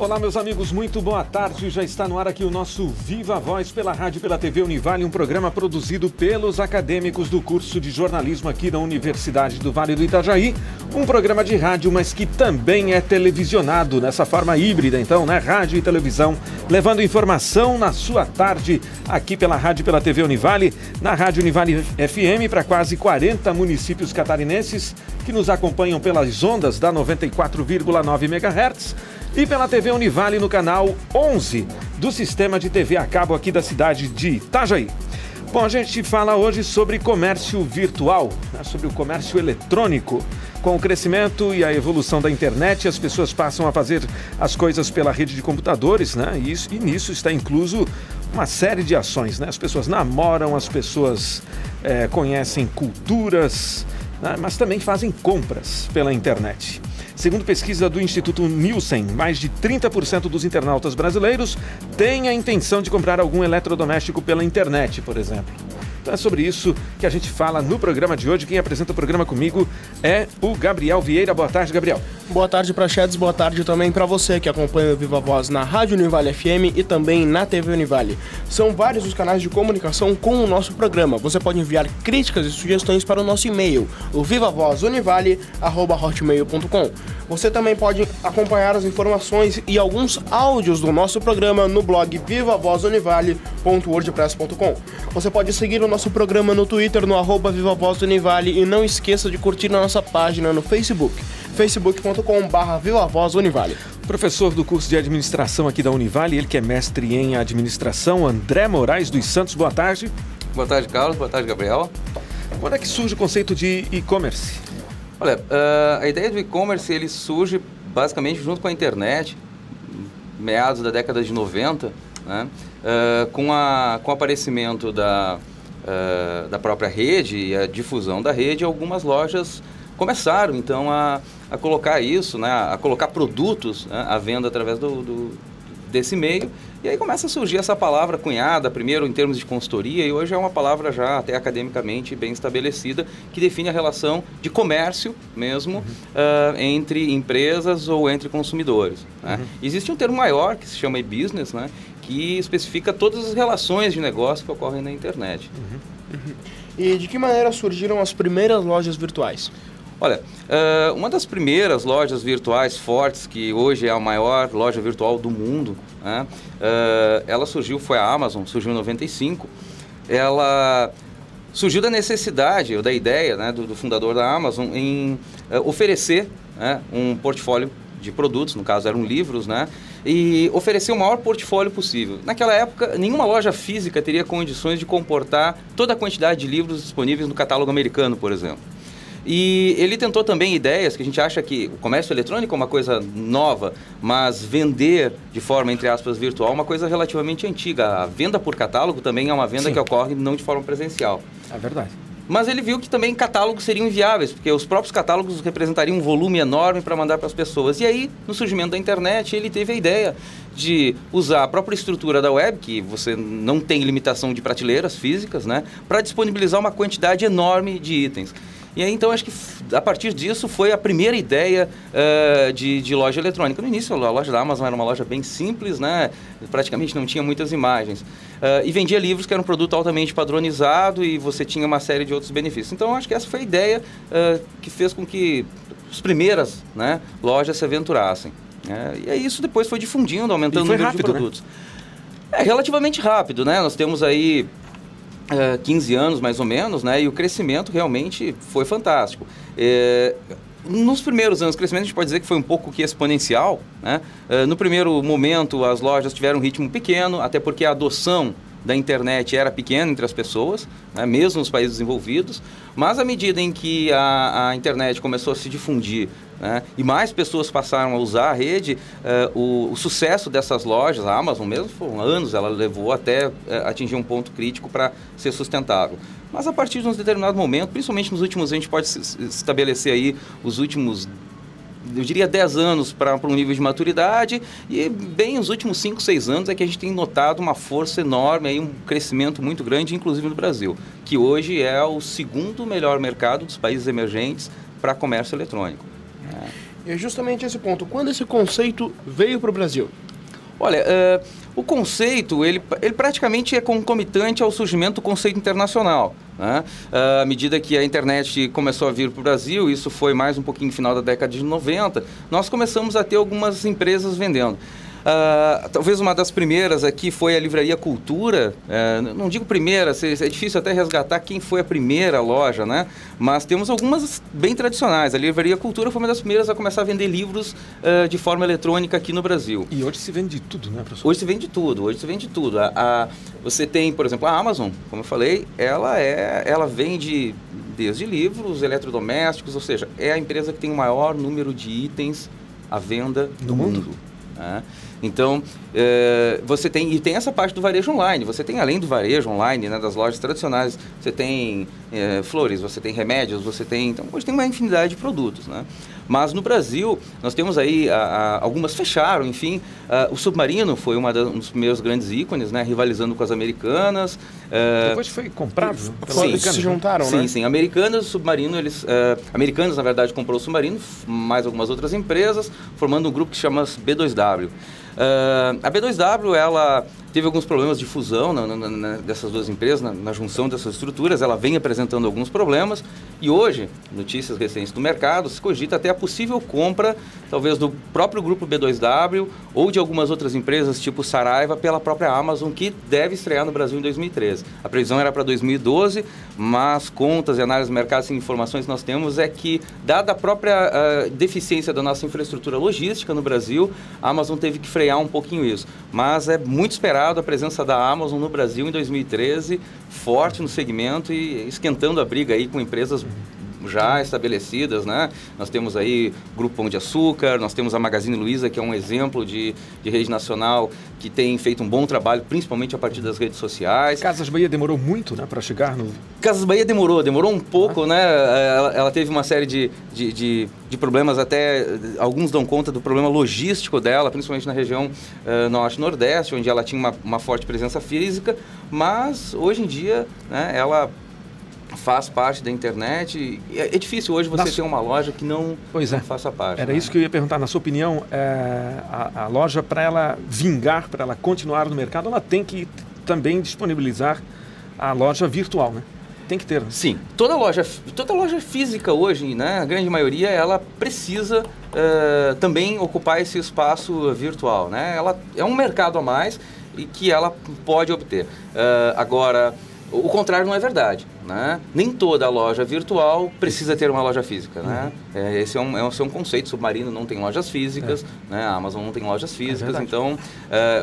Olá, meus amigos, muito boa tarde. Já está no ar aqui o nosso Viva Voz pela rádio e pela TV Univale, um programa produzido pelos acadêmicos do curso de jornalismo aqui da Universidade do Vale do Itajaí. Um programa de rádio, mas que também é televisionado nessa forma híbrida, então, né? Rádio e televisão, levando informação na sua tarde aqui pela rádio e pela TV Univale, na Rádio Univale FM para quase 40 municípios catarinenses que nos acompanham pelas ondas da 94,9 MHz. E pela TV Univale no canal 11 do sistema de TV a cabo aqui da cidade de Itajaí. Bom, a gente fala hoje sobre comércio virtual, né, sobre o comércio eletrônico. Com o crescimento e a evolução da internet, as pessoas passam a fazer as coisas pela rede de computadores, né? E nisso está incluso uma série de ações, né? As pessoas namoram, as pessoas conhecem culturas, né? Mas também fazem compras pela internet. Segundo pesquisa do Instituto Nielsen, mais de 30% dos internautas brasileiros têm a intenção de comprar algum eletrodoméstico pela internet, por exemplo. Então é sobre isso que a gente fala no programa de hoje. Quem apresenta o programa comigo é o Gabriel Vieira. Boa tarde, Gabriel. Boa tarde, Prachedes. Boa tarde também para você que acompanha o Viva Voz na Rádio Univale FM e também na TV Univale. São vários os canais de comunicação com o nosso programa. Você pode enviar críticas e sugestões para o nosso e-mail, o vivavozunivale@hotmail.com. Você também pode acompanhar as informações e alguns áudios do nosso programa no blog vivavozunivale.wordpress.com. Você pode seguir o nosso programa no Twitter, no @vivavozunivale, e não esqueça de curtir a nossa página no Facebook, facebook.com/vivavozunivale. Professor do curso de administração aqui da Univale, ele que é mestre em administração, André Moraes dos Santos. Boa tarde. Boa tarde, Carlos. Boa tarde, Gabriel. Quando é que surge o conceito de e-commerce? Olha, a ideia do e-commerce ele surge basicamente junto com a internet, meados da década de 90, né? Com o aparecimento da própria rede e a difusão da rede, algumas lojas começaram então a colocar isso, né? A colocar produtos, né, à venda através desse meio. E aí começa a surgir essa palavra cunhada, primeiro em termos de consultoria, e hoje é uma palavra já até academicamente bem estabelecida, que define a relação de comércio mesmo, entre empresas ou entre consumidores, né? Existe um termo maior que se chama e-business, né, que especifica todas as relações de negócio que ocorrem na internet. E de que maneira surgiram as primeiras lojas virtuais? Olha, uma das primeiras lojas virtuais fortes, que hoje é a maior loja virtual do mundo, né? Ela foi a Amazon, surgiu em 95. Ela surgiu da necessidade, ou da ideia, né, do fundador da Amazon em oferecer, né, um portfólio de produtos, no caso eram livros, né, e oferecer o maior portfólio possível. Naquela época, nenhuma loja física teria condições de comportar toda a quantidade de livros disponíveis no catálogo americano, por exemplo. E ele tentou também ideias que a gente acha que o comércio eletrônico é uma coisa nova, mas vender de forma, entre aspas, virtual é uma coisa relativamente antiga. A venda por catálogo também é uma venda que ocorre não de forma presencial. É verdade. Mas ele viu que também catálogos seriam inviáveis, porque os próprios catálogos representariam um volume enorme para mandar para as pessoas. E aí, no surgimento da internet, ele teve a ideia de usar a própria estrutura da web, que você não tem limitação de prateleiras físicas, né, para disponibilizar uma quantidade enorme de itens. E aí, então, acho que a partir disso foi a primeira ideia de loja eletrônica. No início, a loja da Amazon era uma loja bem simples, né? Praticamente não tinha muitas imagens. E vendia livros que eram um produto altamente padronizado e você tinha uma série de outros benefícios. Então, acho que essa foi a ideia que fez com que as primeiras, né, lojas se aventurassem. E aí isso depois foi difundindo, aumentando o número de produtos. Né? É relativamente rápido, né? Nós temos aí 15 anos mais ou menos, né? E o crescimento realmente foi fantástico. Nos primeiros anos, o crescimento a gente pode dizer que foi um pouco que exponencial, né? No primeiro momento, as lojas tiveram um ritmo pequeno, até porque a adoção da internet era pequena entre as pessoas, né? Mesmo nos países desenvolvidos, mas à medida em que a internet começou a se difundir, né, e mais pessoas passaram a usar a rede, o sucesso dessas lojas, a Amazon mesmo, foram anos, ela levou até atingir um ponto crítico para ser sustentável. Mas a partir de um determinado momento, principalmente nos últimos anos, a gente pode estabelecer aí os últimos, eu diria 10 anos para um nível de maturidade, e bem os últimos 5, 6 anos é que a gente tem notado uma força enorme, aí, um crescimento muito grande, inclusive no Brasil, que hoje é o segundo melhor mercado dos países emergentes para comércio eletrônico. E é justamente esse ponto. Quando esse conceito veio para o Brasil? Olha, o conceito, ele praticamente é concomitante ao surgimento do conceito internacional, né? À medida que a internet começou a vir para o Brasil, isso foi mais um pouquinho no final da década de 90, nós começamos a ter algumas empresas vendendo. Talvez uma das primeiras aqui foi a Livraria Cultura. Não digo primeira, é difícil até resgatar quem foi a primeira loja, né? Mas temos algumas bem tradicionais. A Livraria Cultura foi uma das primeiras a começar a vender livros de forma eletrônica aqui no Brasil. E hoje se vende de tudo, né, professor? Hoje se vende de tudo. Você tem, por exemplo, a Amazon, como eu falei, ela vende desde livros, eletrodomésticos, ou seja, é a empresa que tem o maior número de itens à venda do mundo. Então, você tem essa parte do varejo online. Você tem, além do varejo online, né, das lojas tradicionais, você tem flores, você tem remédios, então hoje tem uma infinidade de produtos, né? Mas no Brasil, nós temos aí, algumas fecharam, enfim. O Submarino foi um dos primeiros grandes ícones, né, rivalizando com as Americanas. Depois foi comprado? Sim, se juntaram, né? Sim. Americanas e Submarino, Americanas, na verdade, comprou o Submarino, mais algumas outras empresas, formando um grupo que se chama B2W. A B2W, ela teve alguns problemas de fusão dessas duas empresas, na junção dessas estruturas. Ela vem apresentando alguns problemas e hoje, notícias recentes do mercado, se cogita até a possível compra, talvez do próprio grupo B2W ou de algumas outras empresas, tipo Saraiva, pela própria Amazon, que deve estrear no Brasil em 2013. A previsão era para 2012, mas contas e análises do mercado e informações que nós temos é que, dada a própria deficiência da nossa infraestrutura logística no Brasil, a Amazon teve que frear um pouquinho isso. Mas é muito esperado a presença da Amazon no Brasil em 2013, forte no segmento e esquentando a briga aí com empresas já estabelecidas, né? Nós temos aí o Grupo Pão de Açúcar, nós temos a Magazine Luiza, que é um exemplo de rede nacional que tem feito um bom trabalho, principalmente a partir das redes sociais. Casas Bahia demorou muito, né, para chegar no... Casas Bahia demorou um pouco, né? Ela teve uma série de problemas, até alguns dão conta do problema logístico dela, principalmente na região norte e nordeste, onde ela tinha uma forte presença física, mas hoje em dia, né, ela faz parte da internet. É difícil hoje você ter uma loja que não faça parte. Era isso que eu ia perguntar. Na sua opinião, a loja, para ela vingar, para ela continuar no mercado, ela tem que também disponibilizar a loja virtual, né? Tem que ter. Né? Sim. Toda loja física hoje, né, a grande maioria, ela precisa também ocupar esse espaço virtual, né? Ela é um mercado a mais e que ela pode obter. Agora, o contrário não é verdade, né? Nem toda loja virtual precisa ter uma loja física, né? Esse é um conceito. Submarino não tem lojas físicas, né? A Amazon não tem lojas físicas, então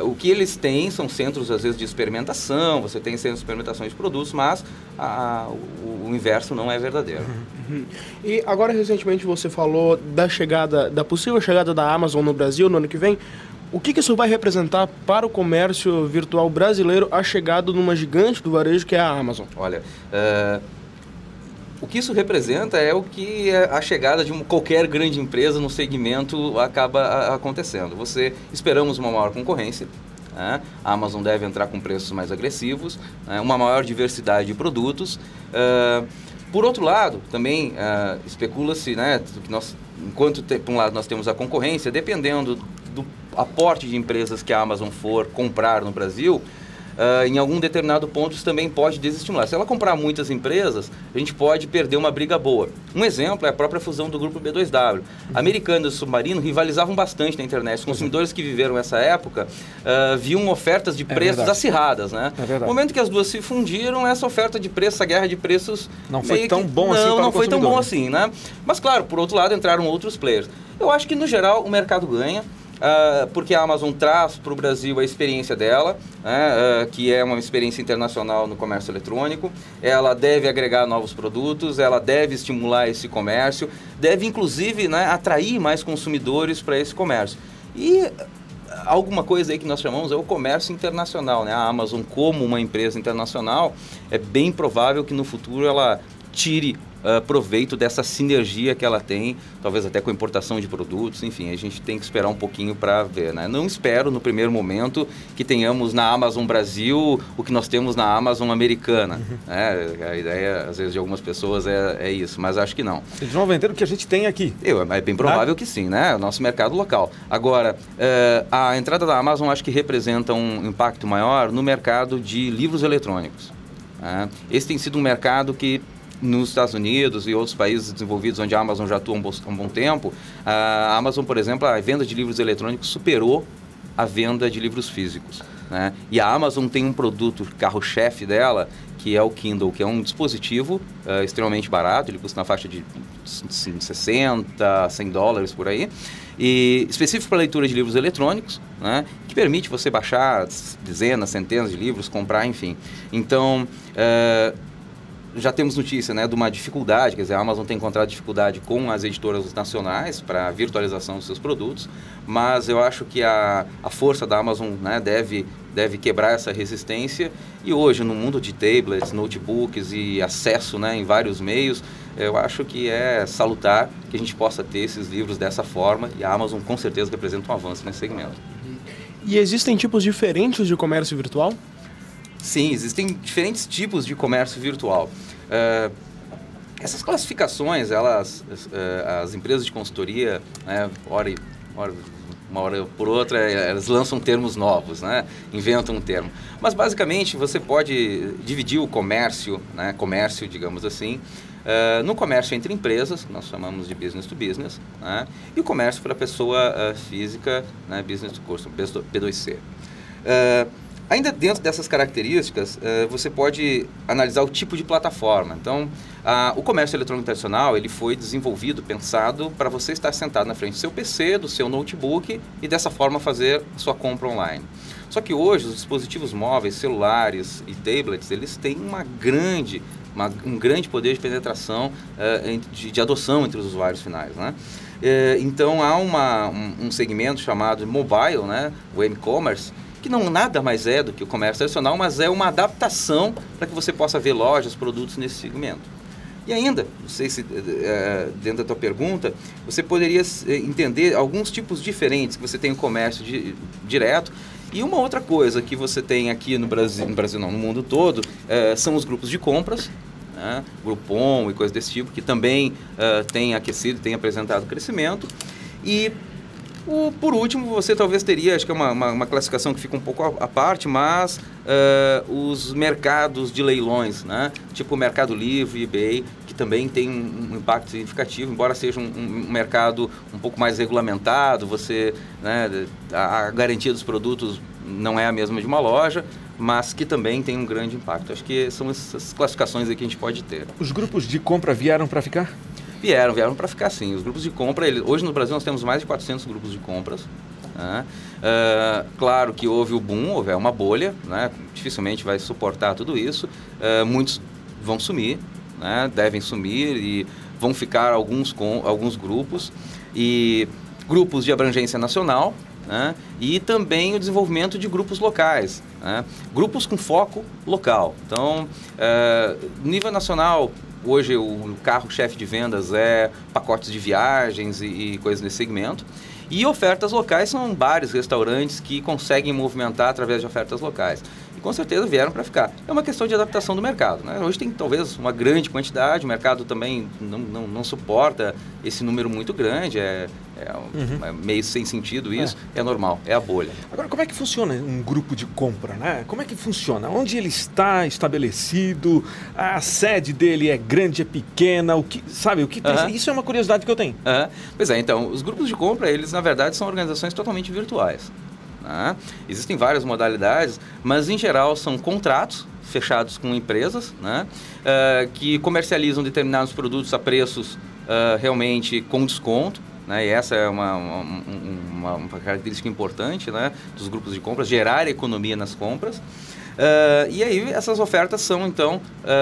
o que eles têm são centros, às vezes, de experimentação. Você tem centros de experimentação de produtos, mas o inverso não é verdadeiro. E agora, recentemente, você falou da possível chegada da Amazon no Brasil no ano que vem. O que isso vai representar para o comércio virtual brasileiro, a chegada de uma gigante do varejo que é a Amazon? Olha, o que isso representa é o que a chegada de qualquer grande empresa no segmento acaba acontecendo. Esperamos uma maior concorrência, né? A Amazon deve entrar com preços mais agressivos, né? Uma maior diversidade de produtos. Por outro lado, também especula-se, né, que enquanto por um lado nós temos a concorrência, dependendo do aporte de empresas que a Amazon for comprar no Brasil, em algum determinado ponto isso também pode desestimular. Se ela comprar muitas empresas, a gente pode perder uma briga boa. Um exemplo é a própria fusão do grupo B2W. Americanas e Submarino rivalizavam bastante na internet. Os consumidores que viveram essa época viam ofertas de preços acirradas, né? No momento que as duas se fundiram, essa oferta de preço, essa guerra de preços... Não foi tão bom assim para o consumidor. Não foi tão bom assim, né? Mas claro, por outro lado, entraram outros players. Eu acho que, no geral, o mercado ganha. Porque a Amazon traz para o Brasil a experiência dela, né, que é uma experiência internacional no comércio eletrônico. Ela deve agregar novos produtos, ela deve estimular esse comércio, deve inclusive, né, atrair mais consumidores para esse comércio. E alguma coisa aí que nós chamamos é o comércio internacional, né? A Amazon, como uma empresa internacional, é bem provável que no futuro ela tire proveito dessa sinergia que ela tem, talvez até com a importação de produtos, enfim, a gente tem que esperar um pouquinho para ver, né? Não espero no primeiro momento que tenhamos na Amazon Brasil o que nós temos na Amazon americana, né? A ideia, às vezes, de algumas pessoas é isso, mas acho que não. Eles vão vender o que a gente tem aqui. É bem provável que sim, né? O nosso mercado local. Agora, a entrada da Amazon acho que representa um impacto maior no mercado de livros eletrônicos. Esse tem sido um mercado que nos Estados Unidos e outros países desenvolvidos onde a Amazon já atua há um bom tempo, a Amazon, por exemplo, a venda de livros eletrônicos superou a venda de livros físicos, né? E a Amazon tem um produto carro-chefe dela, que é o Kindle, que é um dispositivo extremamente barato, ele custa na faixa de 60, 100 dólares por aí, e específico para leitura de livros eletrônicos, né? Que permite você baixar dezenas, centenas de livros, comprar, enfim. Então, já temos notícia, né, de uma dificuldade, quer dizer, a Amazon tem encontrado dificuldade com as editoras nacionais para a virtualização dos seus produtos, mas eu acho que a força da Amazon, né, deve quebrar essa resistência, e hoje no mundo de tablets, notebooks e acesso, né, em vários meios, eu acho que é salutar que a gente possa ter esses livros dessa forma, e a Amazon com certeza representa um avanço nesse segmento. E existem tipos diferentes de comércio virtual? Sim, existem diferentes tipos de comércio virtual. Essas classificações, as empresas de consultoria, né, uma hora por outra, elas lançam termos novos, né, inventam um termo. Mas, basicamente, você pode dividir o comércio, né, digamos assim, no comércio entre empresas, nós chamamos de business to business, né, e o comércio para a pessoa física, né, business to customer, B2C. Ainda dentro dessas características, você pode analisar o tipo de plataforma. Então, o comércio eletrônico tradicional, ele foi desenvolvido, pensado para você estar sentado na frente do seu PC, do seu notebook e dessa forma fazer a sua compra online. Só que hoje os dispositivos móveis, celulares e tablets, eles têm um grande poder de penetração, de adoção entre os usuários finais, né? Então, há um segmento chamado mobile, né, o e-commerce, que não nada mais é do que o comércio tradicional, mas é uma adaptação para que você possa ver lojas, produtos nesse segmento. E ainda, não sei se dentro da tua pergunta, você poderia entender alguns tipos diferentes, que você tem o comércio direto, e uma outra coisa que você tem aqui no Brasil não, no mundo todo, são os grupos de compras, né? Groupon e coisas desse tipo, que também tem aquecido, tem apresentado crescimento. E por último, você talvez teria, acho que é uma classificação que fica um pouco à parte, mas os mercados de leilões, né? Tipo o Mercado Livre, eBay, que também tem um impacto significativo, embora seja um mercado um pouco mais regulamentado, né, a garantia dos produtos não é a mesma de uma loja, mas que também tem um grande impacto. Acho que são essas classificações aí que a gente pode ter. Os grupos de compra vieram para ficar? Vieram para ficar, sim. Os grupos de compra, hoje no Brasil nós temos mais de 400 grupos de compras. Né? Claro que houve o boom, houve uma bolha, né? Dificilmente vai suportar tudo isso. Muitos vão sumir, né? Devem sumir, e vão ficar alguns grupos, e grupos de abrangência nacional, né? E também o desenvolvimento de grupos locais, né? Grupos com foco local. Então, no nível nacional, hoje o carro-chefe de vendas é pacotes de viagens e coisas nesse segmento. E ofertas locais são bares, restaurantes que conseguem movimentar através de ofertas locais. E com certeza vieram para ficar. É uma questão de adaptação do mercado, né? Hoje tem talvez uma grande quantidade, o mercado também não suporta esse número muito grande, é meio sem sentido isso, é normal, é a bolha. Agora, como é que funciona um grupo de compra, né? Como é que funciona? Onde ele está estabelecido? A sede dele é grande, é pequena? Isso é uma curiosidade que eu tenho. Pois é, então, os grupos de compra, eles na verdade são organizações totalmente virtuais. Né? Existem várias modalidades, mas em geral são contratos fechados com empresas, né? Que comercializam determinados produtos a preços realmente com desconto. Né? E essa é uma característica importante, né, dos grupos de compras, gerar economia nas compras. E aí essas ofertas são então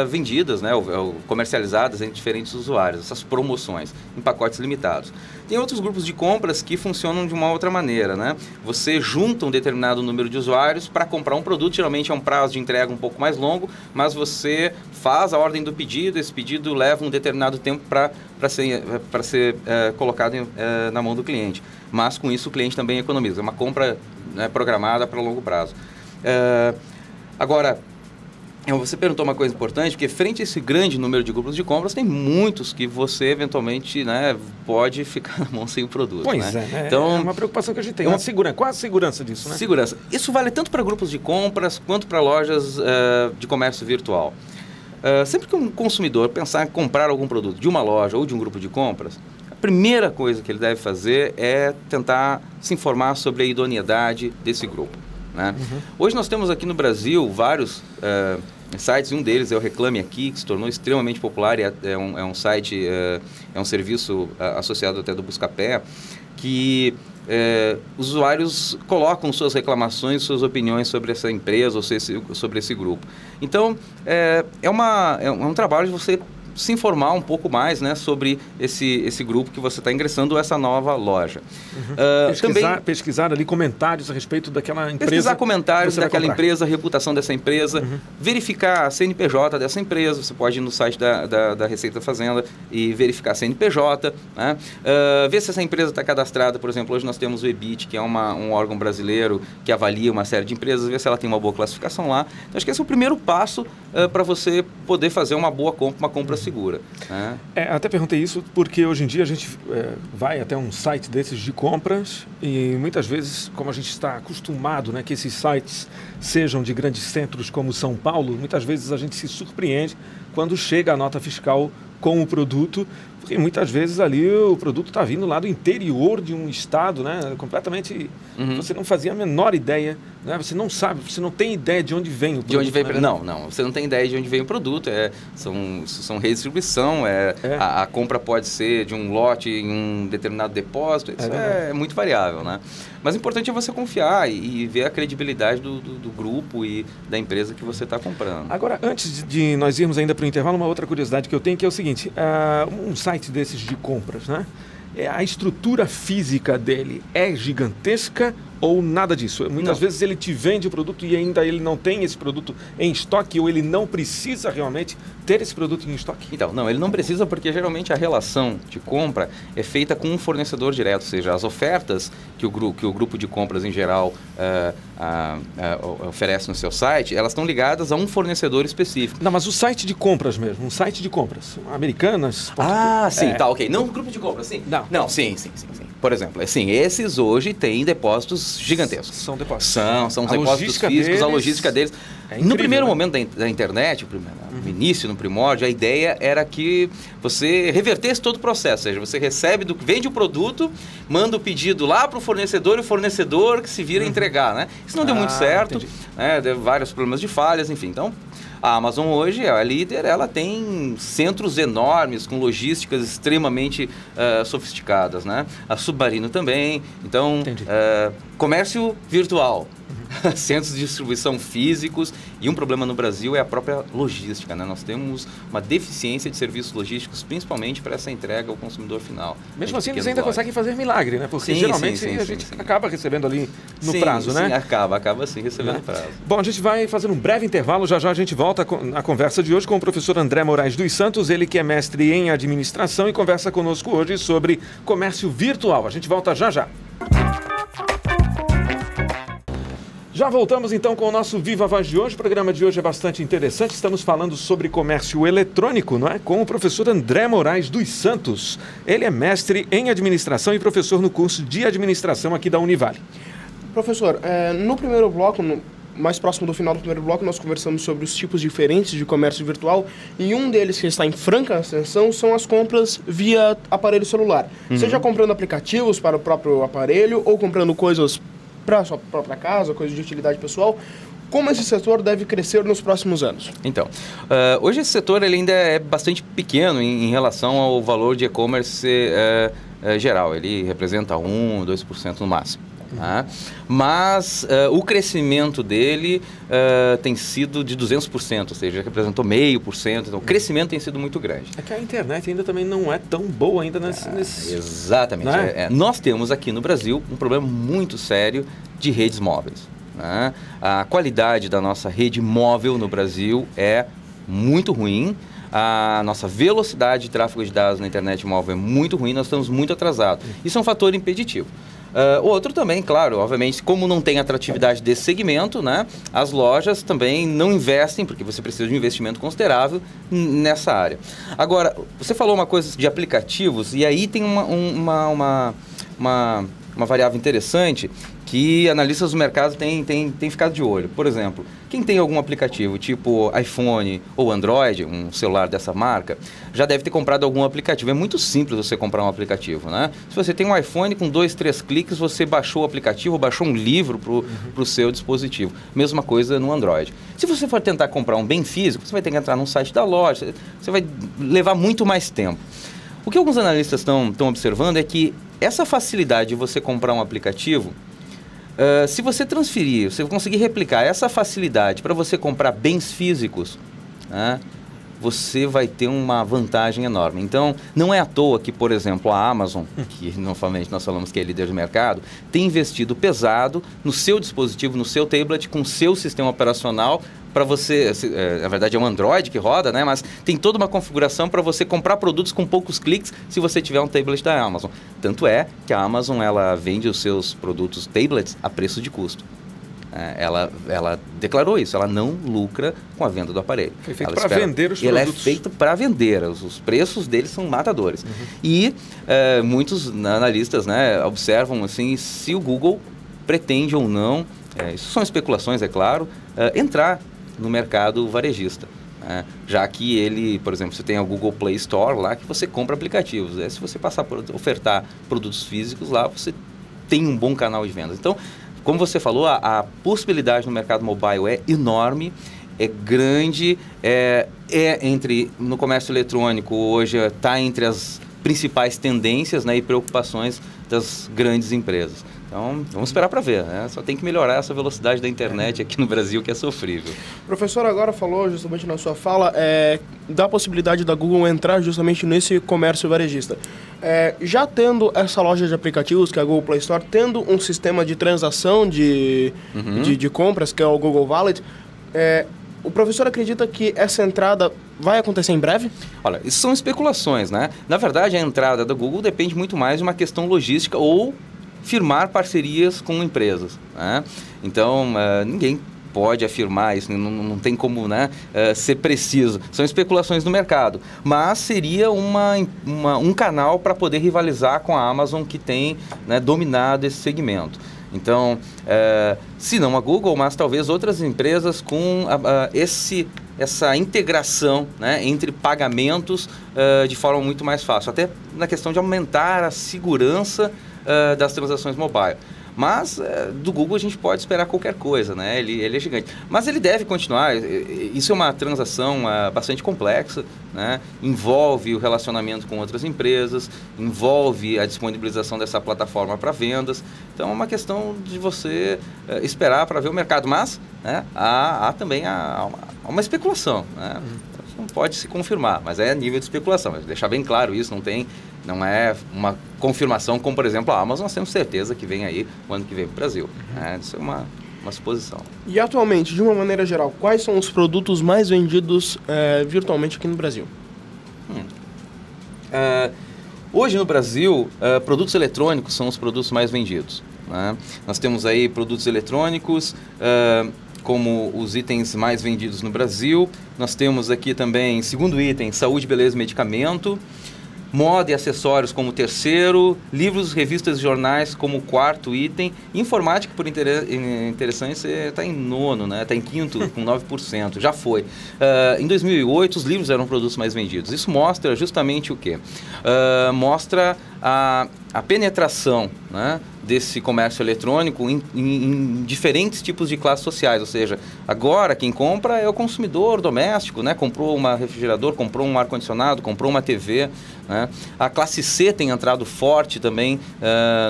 vendidas, né, ou comercializadas entre diferentes usuários, essas promoções em pacotes limitados. Tem outros grupos de compras que funcionam de uma outra maneira, né? Você junta um determinado número de usuários para comprar um produto, geralmente é um prazo de entrega um pouco mais longo, mas você faz a ordem do pedido, esse pedido leva um determinado tempo para ser colocado na mão do cliente. Mas com isso o cliente também economiza, é uma compra, né, programada para longo prazo. Agora, você perguntou uma coisa importante, porque frente a esse grande número de grupos de compras, tem muitos que você eventualmente, né, pode ficar na mão sem o produto. Pois né? é, então, é uma preocupação que a gente tem, quase segurança disso, né? Segurança. Isso vale tanto para grupos de compras quanto para lojas de comércio virtual. Sempre que um consumidor pensar em comprar algum produto de uma loja ou de um grupo de compras, a primeira coisa que ele deve fazer é tentar se informar sobre a idoneidade desse grupo, né? Hoje nós temos aqui no Brasil vários sites, um deles é o Reclame Aqui, que se tornou extremamente popular, e é um site, é um serviço associado até do Buscapé, que os usuários colocam suas reclamações, suas opiniões sobre essa empresa ou sobre esse grupo. Então, é um trabalho de você se informar um pouco mais, né, sobre esse grupo que você está ingressando, ou essa nova loja. Pesquisar ali comentários a respeito daquela empresa. Pesquisar comentários daquela empresa, a reputação dessa empresa, verificar a CNPJ dessa empresa. Você pode ir no site da Receita da Fazenda e verificar a CNPJ, né? Ver se essa empresa está cadastrada. Por exemplo, hoje nós temos o EBIT, que é um órgão brasileiro que avalia uma série de empresas, ver se ela tem uma boa classificação lá. Então, acho que esse é o primeiro passo para você poder fazer uma boa compra, uma compra segura, né? Até perguntei isso porque hoje em dia a gente vai até um site desses de compras e muitas vezes, como a gente está acostumado, né, que esses sites sejam de grandes centros como São Paulo, muitas vezes a gente se surpreende quando chega a nota fiscal com o produto, porque muitas vezes ali o produto está vindo lá do interior de um estado, né, completamente, você não fazia a menor ideia, né, você não sabe, você não tem ideia de onde vem o produto. De onde vem, né? Não, você não tem ideia de onde vem o produto, são redistribuição, a compra pode ser de um lote em um determinado depósito, isso é muito variável, né? Mas o importante é você confiar e ver a credibilidade do grupo e da empresa que você está comprando. Agora, antes de nós irmos ainda para o intervalo, uma outra curiosidade que eu tenho, que é o seguinte, um site desses de compras, né? A estrutura física dele é gigantesca ou nada disso? Muitas vezes ele te vende o produto e ainda ele não tem esse produto em estoque, ou ele não precisa realmente ter esse produto em estoque? Então, não, ele não precisa, porque geralmente a relação de compra é feita com um fornecedor direto, ou seja, as ofertas que o grupo de compras em geral oferece no seu site, elas estão ligadas a um fornecedor específico. Não, mas o site de compras mesmo, um site de compras, Americanas... Sim, tá, ok. Não o grupo de compras, sim. Não, sim. Por exemplo, assim, esses hoje têm depósitos gigantescos. São depósitos. São depósitos físicos, a logística deles. Incrível, no primeiro né? momento da internet, no início, no primórdio, a ideia era que você revertesse todo o processo. Ou seja, você vende o produto, manda o pedido lá para o fornecedor e o fornecedor que se vira a entregar, né? Isso não deu muito certo, né? Deu vários problemas de falhas, enfim. Então, a Amazon hoje é a líder, ela tem centros enormes com logísticas extremamente sofisticadas, né? A Submarino também. Então, comércio virtual, centros de distribuição físicos, e um problema no Brasil é a própria logística, né? Nós temos uma deficiência de serviços logísticos, principalmente para essa entrega ao consumidor final. Mesmo assim, eles ainda conseguem fazer milagre, né? Porque geralmente a gente acaba recebendo ali no prazo, né? Sim, acaba sim recebendo prazo. Bom, a gente vai fazer um breve intervalo, já a gente volta na conversa de hoje com o professor André Moraes dos Santos, ele que é mestre em administração e conversa conosco hoje sobre comércio virtual. A gente volta já. Já voltamos então com o nosso Viva Voz de hoje. O programa de hoje é bastante interessante. Estamos falando sobre comércio eletrônico, não é? Com o professor André Moraes dos Santos. Ele é mestre em administração e professor no curso de administração aqui da Univale. Professor, no primeiro bloco, mais próximo do final do primeiro bloco, nós conversamos sobre os tipos diferentes de comércio virtual, e um deles que está em franca ascensão são as compras via aparelho celular. Seja comprando aplicativos para o próprio aparelho ou comprando coisas para a sua própria casa, coisas de utilidade pessoal. Como esse setor deve crescer nos próximos anos? Então, hoje esse setor ele ainda é bastante pequeno em relação ao valor de e-commerce geral. Ele representa 1%, 2% no máximo. Tá? Mas o crescimento dele tem sido de 200%, ou seja, representou 0,5%, então o crescimento tem sido muito grande. É que a internet ainda também não é tão boa ainda nesse... Exatamente. Nós temos aqui no Brasil um problema muito sério de redes móveis. Né? A qualidade da nossa rede móvel no Brasil é muito ruim. A nossa velocidade de tráfego de dados na internet móvel é muito ruim, nós estamos muito atrasados. Isso é um fator impeditivo. Outro também, claro, obviamente, como não tem atratividade desse segmento, né, as lojas também não investem, porque você precisa de um investimento considerável nessa área. Agora, você falou uma coisa de aplicativos, e aí tem uma variável interessante que analistas do mercado têm ficado de olho. Por exemplo, quem tem algum aplicativo tipo iPhone ou Android, um celular dessa marca, já deve ter comprado algum aplicativo. É muito simples você comprar um aplicativo, né? Se você tem um iPhone, com 2, 3 cliques, você baixou o aplicativo, baixou um livro para o seu dispositivo. Mesma coisa no Android. Se você for tentar comprar um bem físico, você vai ter que entrar num site da loja, você vai levar muito mais tempo. O que alguns analistas estão observando é que essa facilidade de você comprar um aplicativo, se você transferir, se você conseguir replicar essa facilidade para você comprar bens físicos, né, você vai ter uma vantagem enorme. Então, não é à toa que, por exemplo, a Amazon, que novamente nós falamos que é líder de mercado, tem investido pesado no seu dispositivo, no seu tablet, com o seu sistema operacional, para você, na verdade é um Android que roda, né? Mas tem toda uma configuração para você comprar produtos com poucos cliques se você tiver um tablet da Amazon. Tanto é que a Amazon ela vende os seus produtos tablets a preço de custo. Ela declarou isso, ela não lucra com a venda do aparelho. Foi feito para vender os produtos. Ela é feita para vender, os preços deles são matadores. E muitos analistas, né, observam assim, se o Google pretende ou não, isso são especulações, é claro, entrar no mercado varejista. Já que ele, por exemplo, você tem o Google Play Store lá que você compra aplicativos. Se você passar por ofertar produtos físicos lá, você tem um bom canal de vendas. Então, como você falou, a possibilidade no mercado mobile é enorme, é grande, no comércio eletrônico hoje está entre as principais tendências, né, e preocupações das grandes empresas. Então, vamos esperar para ver, né? Só tem que melhorar essa velocidade da internet aqui no Brasil, que é sofrível. O professor agora falou, justamente na sua fala, da possibilidade da Google entrar justamente nesse comércio varejista. Já tendo essa loja de aplicativos, que é a Google Play Store, tendo um sistema de transação de compras, que é o Google Wallet, o professor acredita que essa entrada vai acontecer em breve? Olha, isso são especulações, né? Na verdade, a entrada da Google depende muito mais de uma questão logística ou firmar parcerias com empresas, né? Então, ninguém pode afirmar isso, não tem como, né, ser preciso. São especulações do mercado, mas seria um canal para poder rivalizar com a Amazon, que tem, né, dominado esse segmento. Então, se não a Google, mas talvez outras empresas com essa integração, né, entre pagamentos de forma muito mais fácil, até na questão de aumentar a segurança das transações mobile. Mas do Google a gente pode esperar qualquer coisa, né? Ele é gigante. Mas ele deve continuar. Isso é uma transação bastante complexa, né? Envolve o relacionamento com outras empresas, envolve a disponibilização dessa plataforma para vendas. Então é uma questão de você esperar para ver o mercado. Mas, né, há também uma especulação, né? Não pode se confirmar, mas é nível de especulação. Mas deixar bem claro isso, não é uma confirmação, como por exemplo a Amazon, nós temos certeza que vem aí o ano que vem para o Brasil. Isso é uma suposição. E atualmente, de uma maneira geral, quais são os produtos mais vendidos virtualmente aqui no Brasil? Hoje no Brasil, produtos eletrônicos são os produtos mais vendidos, né? Nós temos aí produtos eletrônicos como os itens mais vendidos no Brasil. Nós temos aqui também, segundo item, saúde, beleza e medicamento. Moda e acessórios como terceiro, livros, revistas e jornais como quarto item, informática, por interessante, está em nono, né? Está em quinto, com 9%, já foi. Em 2008, os livros eram produtos mais vendidos. Isso mostra justamente o quê? Mostra a penetração, né, desse comércio eletrônico em diferentes tipos de classes sociais, ou seja, agora quem compra é o consumidor doméstico, né, comprou um refrigerador, comprou um ar-condicionado, comprou uma TV, né, a classe C tem entrado forte também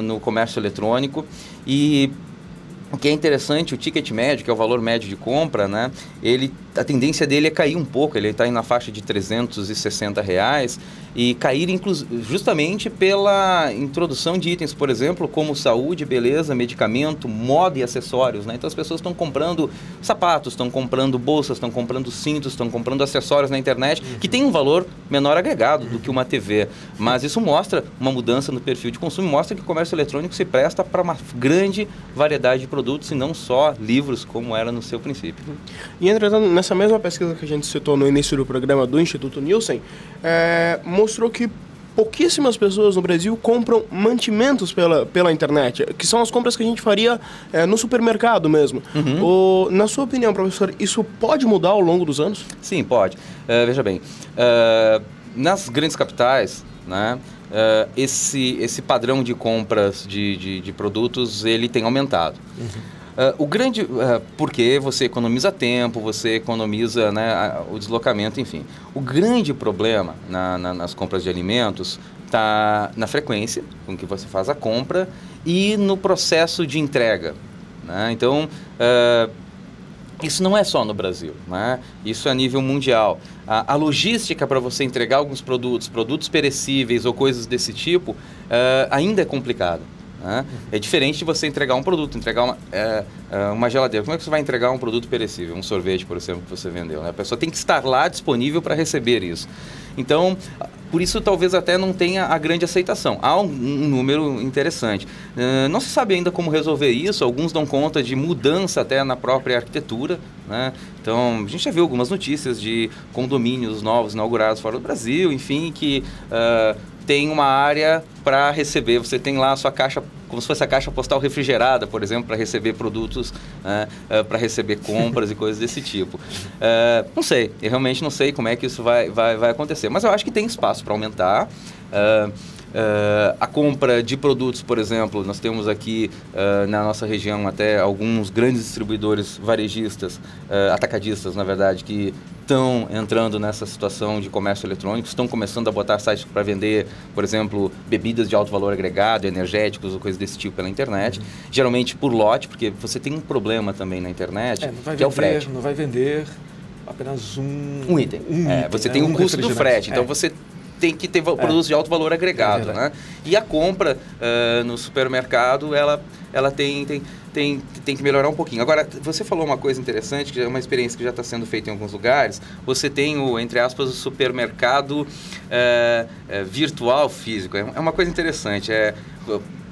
no comércio eletrônico. E o que é interessante, o ticket médio, que é o valor médio de compra, né, a tendência dele é cair um pouco, ele está na faixa de R$360 e cair justamente pela introdução de itens, por exemplo, como saúde, beleza, medicamento, moda e acessórios, né? Então as pessoas estão comprando sapatos, estão comprando bolsas, estão comprando cintos, estão comprando acessórios na internet, que tem um valor menor agregado do que uma TV, mas isso mostra uma mudança no perfil de consumo, mostra que o comércio eletrônico se presta para uma grande variedade de produtos e não só livros, como era no seu princípio. E entretanto, nessa mesma pesquisa que a gente citou no início do programa do Instituto Nielsen, mostrou que pouquíssimas pessoas no Brasil compram mantimentos pela internet, que são as compras que a gente faria no supermercado mesmo. Na sua opinião, professor, isso pode mudar ao longo dos anos? Sim, pode. Veja bem, nas grandes capitais, né, esse padrão de compras de produtos, ele tem aumentado. Porque você economiza tempo, você economiza, né, o deslocamento, enfim. O grande problema nas compras de alimentos está na frequência com que você faz a compra e no processo de entrega, né? Então, isso não é só no Brasil, né? Isso é a nível mundial. A logística para você entregar alguns produtos perecíveis ou coisas desse tipo, ainda é complicada. É diferente de você entregar um produto, entregar uma geladeira. Como é que você vai entregar um produto perecível? Um sorvete, por exemplo, que você vendeu, né? A pessoa tem que estar lá disponível para receber isso. Então, por isso talvez até não tenha a grande aceitação. Há um número interessante. Não se sabe ainda como resolver isso. Alguns dão conta de mudança até na própria arquitetura, né? Então, a gente já viu algumas notícias de condomínios novos inaugurados fora do Brasil, enfim, que tem uma área para receber. Você tem lá a sua caixa, como se fosse a caixa postal refrigerada, por exemplo, para receber produtos, para receber compras e coisas desse tipo. Não sei, eu realmente não sei como é que isso vai acontecer, mas eu acho que tem espaço para aumentar. A compra de produtos, por exemplo, nós temos aqui na nossa região até alguns grandes distribuidores varejistas, atacadistas, na verdade, que estão entrando nessa situação de comércio eletrônico, estão começando a botar sites para vender, por exemplo, bebidas de alto valor agregado, energéticos ou coisas desse tipo pela internet, geralmente por lote, porque você tem um problema também na internet, que é o frete. Não vai vender apenas um item. Você tem um custo do frete, então você tem que ter produtos de alto valor agregado, né? E a compra no supermercado, ela tem que melhorar um pouquinho. Agora, você falou uma coisa interessante, que é uma experiência que já está sendo feita em alguns lugares. Você tem entre aspas, o supermercado virtual físico. É uma coisa interessante.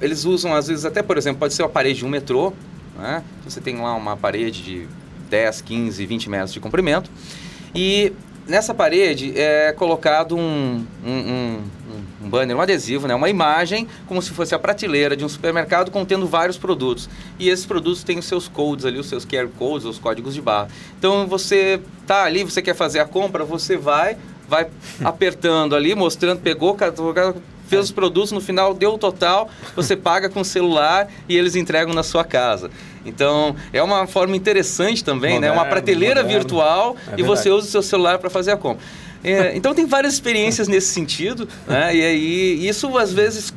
Eles usam, às vezes, até, por exemplo, pode ser uma parede de um metrô, né? Você tem lá uma parede de 10, 15, 20 metros de comprimento e nessa parede é colocado um banner, um adesivo, né? Uma imagem, como se fosse a prateleira de um supermercado contendo vários produtos. E esses produtos têm os seus codes ali, os seus QR codes, os códigos de barra. Então você tá ali, você quer fazer a compra, você vai apertando ali, mostrando, pegou, fez os produtos, no final deu o total, você paga com o celular e eles entregam na sua casa. Então, é uma forma interessante também, moderno, né? Uma prateleira virtual e você usa o seu celular para fazer a compra. Então, tem várias experiências nesse sentido, né? E aí, isso às vezes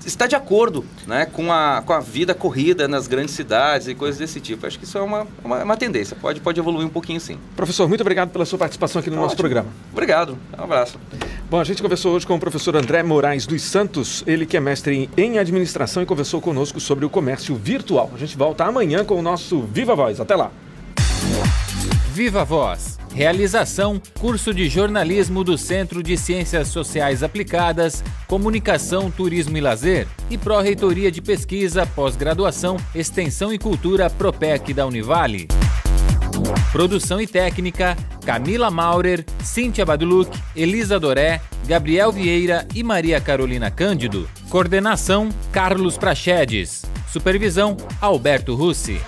está de acordo, né, com a vida corrida nas grandes cidades e coisas desse tipo. Acho que isso é uma tendência, pode evoluir um pouquinho sim. Professor, muito obrigado pela sua participação aqui no nosso programa. Obrigado, um abraço. Bom, a gente conversou hoje com o professor André Moraes dos Santos, ele que é mestre em administração e conversou conosco sobre o comércio virtual. A gente volta amanhã com o nosso Viva Voz. Até lá. Viva Voz. Realização, curso de jornalismo do Centro de Ciências Sociais Aplicadas, Comunicação, Turismo e Lazer e Pró-Reitoria de Pesquisa, Pós-Graduação, Extensão e Cultura Propec da Univale. Produção e técnica, Camila Maurer, Cíntia Baduluc, Elisa Doré, Gabriel Vieira e Maria Carolina Cândido. Coordenação, Carlos Prachedes. Supervisão, Alberto Russi.